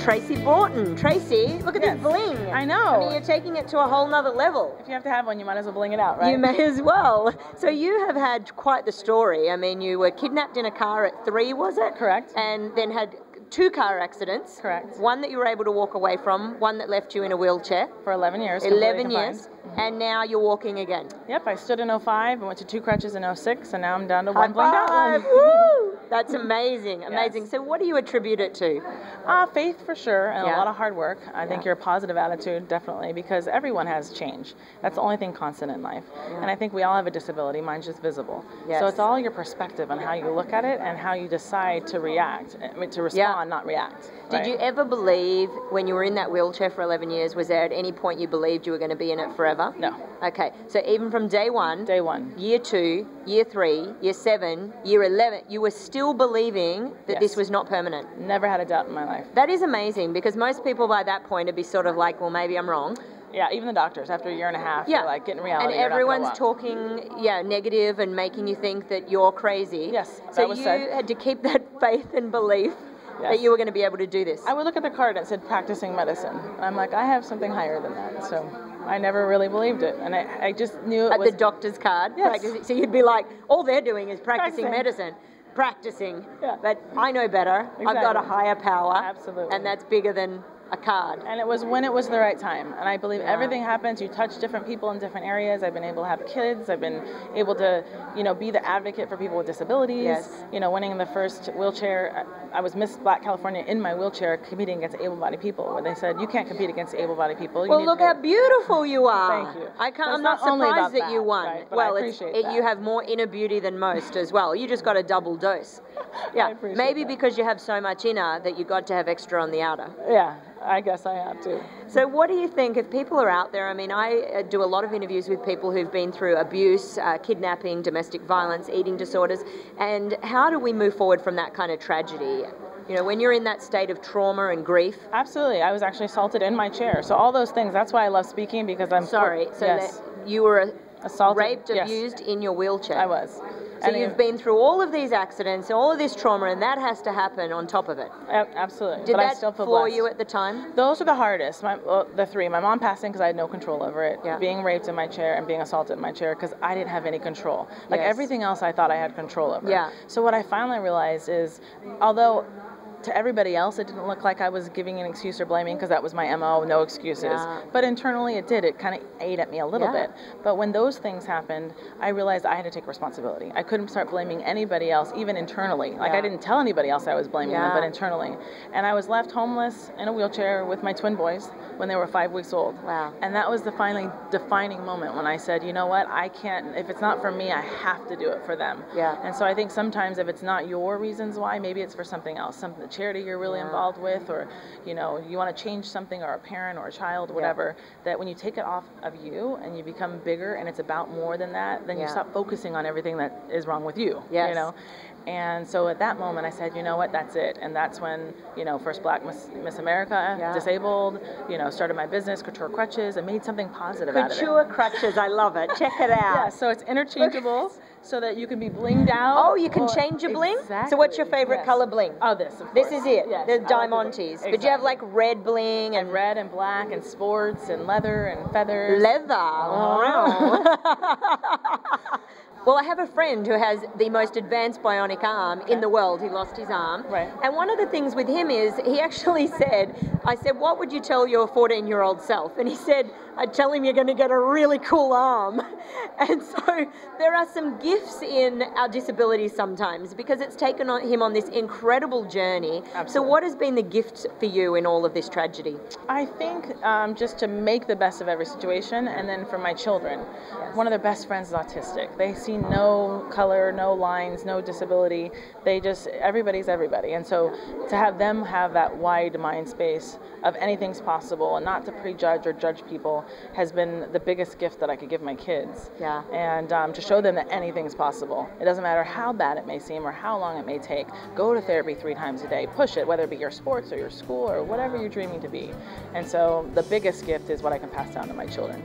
Tracy Broughton. Tracy, look at this bling. I know. I mean, you're taking it to a whole nother level. If you have to have one, you might as well bling it out, right? You may as well. So you have had quite the story. I mean, you were kidnapped in a car at 3, was it? Correct. And then had 2 car accidents. Correct. One that you were able to walk away from, one that left you in a wheelchair. For 11 years. 11 years. And now you're walking again. Yep, I stood in 05, I went to 2 crutches in 06, and now I'm down to 1 blinged out one. Woo! That's amazing, amazing. Yes. So what do you attribute it to? Faith for sure, and a lot of hard work. I think your positive attitude, definitely, because everyone has change. That's the only thing constant in life. And I think we all have a disability, mine's just visible. Yes. So it's all your perspective on how you look at it and how you decide to react, I mean, to respond, not react. Did you ever believe, when you were in that wheelchair for 11 years, was there at any point you believed you were going to be in it forever? No. Okay, so even from day one, year 2, year 3, year 7, year 11, you were still believing that this was not permanent? Never had a doubt in my life. That is amazing, because most people by that point would be sort of like, well, maybe I'm wrong. Yeah, even the doctors, after a year and a half, they're like, getting reality. And everyone's talking, negative and making you think that you're crazy. Yes, so you had to keep that faith and belief that you were going to be able to do this. I would look at the card and it said practicing medicine. And I'm like, I have something higher than that. So I never really believed it. And I just knew it was... At the doctor's card? Yes. So you'd be like, all they're doing is practicing medicine. Practicing. Yeah. But I know better. Exactly. I've got a higher power. Absolutely. And that's bigger than a card. And it was when it was the right time. And I believe everything happens. You touch different people in different areas. I've been able to have kids. I've been able to, be the advocate for people with disabilities. Yes. Winning the first wheelchair. I was Miss Black California in my wheelchair competing against able-bodied people, where they said, you can't compete against able-bodied people. Well, look how beautiful you are. Thank you. I'm not surprised that you won. Right, well, I appreciate that. You have more inner beauty than most as well. You just got a double dose. Yeah, maybe because you have so much inner that you got to have extra on the outer. Yeah, I guess I have to. So what do you think, if people are out there, I mean, I do a lot of interviews with people who've been through abuse, kidnapping, domestic violence, eating disorders, and how do we move forward from that kind of tragedy? When you're in that state of trauma and grief. Absolutely. I was actually assaulted in my chair. So all those things, that's why I love speaking, because I'm... Sorry, so that you were assaulted, raped, abused in your wheelchair. I was. So you've been through all of these accidents, all of this trauma, and that has to happen on top of it. Absolutely. Did but that I still feel floor blessed. you at the time? Those are the hardest. The 3. My mom passing because I had no control over it. Yeah. Being raped in my chair and being assaulted in my chair because I didn't have any control. Like everything else I thought I had control over. Yeah. So what I finally realized is, although to everybody else it didn't look like I was giving an excuse or blaming, because that was my MO, no excuses. Yeah. But internally it did. It kind of ate at me a little bit. But when those things happened, I realized I had to take responsibility. I couldn't start blaming anybody else, even internally. Like I didn't tell anybody else I was blaming them, but internally. And I was left homeless in a wheelchair with my twin boys when they were 5 weeks old. Wow. And that was the finally defining moment when I said, you know what, I can't, if it's not for me, I have to do it for them. Yeah. And so I think sometimes if it's not your reasons why, maybe it's for something else, something, the charity you're really involved with, or you want to change something, or a parent or a child, whatever, that when you take it off of you and you become bigger and it's about more than that, then you stop focusing on everything that is wrong with you. Yes. And so at that moment I said, you know what, that's it. And that's when, first Black Miss America, disabled, started my business, Couture Crutches, and made something positive out of it. Couture Crutches, I love it. Check it out. Yeah, so it's interchangeable so that you can be blinged out. Oh, you can change your bling? Exactly. So what's your favorite color bling? Oh, this, of course. This is it, yes, the Diamantes. But you have like red bling and red and black and sports and leather and feathers. Leather. Well, I have a friend who has the most advanced bionic arm in the world. He lost his arm. Right. And one of the things with him is he actually said, I said, what would you tell your 14-year-old self? And he said, I'd tell him you're going to get a really cool arm. And so there are some gifts in our disabilities sometimes, because it's taken him on this incredible journey. Absolutely. So what has been the gift for you in all of this tragedy? I think just to make the best of every situation, and then for my children. Yes. One of their best friends is autistic. They see no color, no lines, no disability. Everybody's everybody. And so to have them have that wide mind space of anything's possible and not to prejudge or judge people has been the biggest gift that I could give my kids. Yeah. And to show them that anything's possible. It doesn't matter how bad it may seem or how long it may take. Go to therapy 3 times a day. Push it, whether it be your sports or your school or whatever you're dreaming to be. And so the biggest gift is what I can pass down to my children.